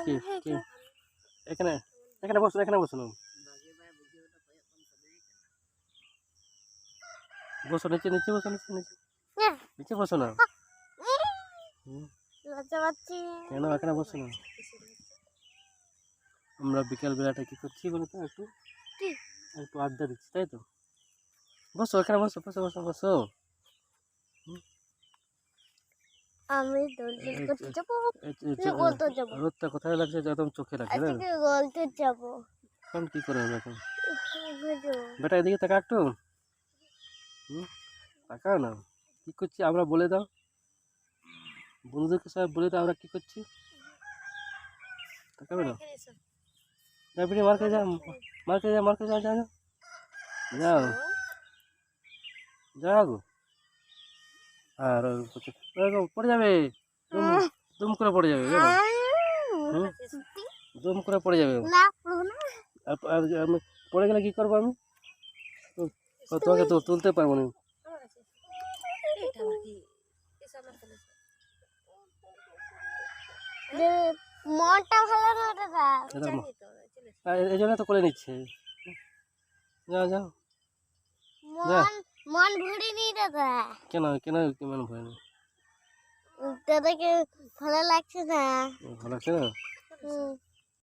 কি কি এখানে এখানে বসুন, এখানে বসুন, বসো নিচে, নিচে বসো, নিচে নিচে নিচে বসো না। লজ্জা পাচ্ছি। কেন এখানে বসো না? আমরা বিকেল বেলাটা কি করছি বলো তো, একটু একটু আড্ডা দিচ্ছি, তাই তো? বসো এখানে, বসো বসো বসো বসো। আমি দোল করতে যাবো, রোদটা রোদটা কোথায় লাগছে? একদম চোখে লাগছে না? আজকে গলতে যাবো। এখন কি করে হবে এখন? বেটা এদিকে তাকা একটু, তাকাও না। কি করছি আমরা বলে দাও, বন্ধুদেরকে সবাই বলে দাও আমরা কি করছি। তাকাবে না? যা বেরিয়ে মার্কে যা, মার্কে যা, মার্কে যা, যাও যাও যাও গো। আর পড়ে যাবে, দুম করে পড়ে যাবে, দুম করে পড়ে যাবে। পড়ে গেলে কি করবো আমি? তোমাকে তো তুলতে পারবো না। মনটা ভালো না দাদা, এই জন্য তো করে নিচ্ছে। যাও যাও, মন ভরিনি দাদা। কেন কেন কেমন ভয় না? দাদাকে ভালো লাগছে না। ভালো লাগছে না?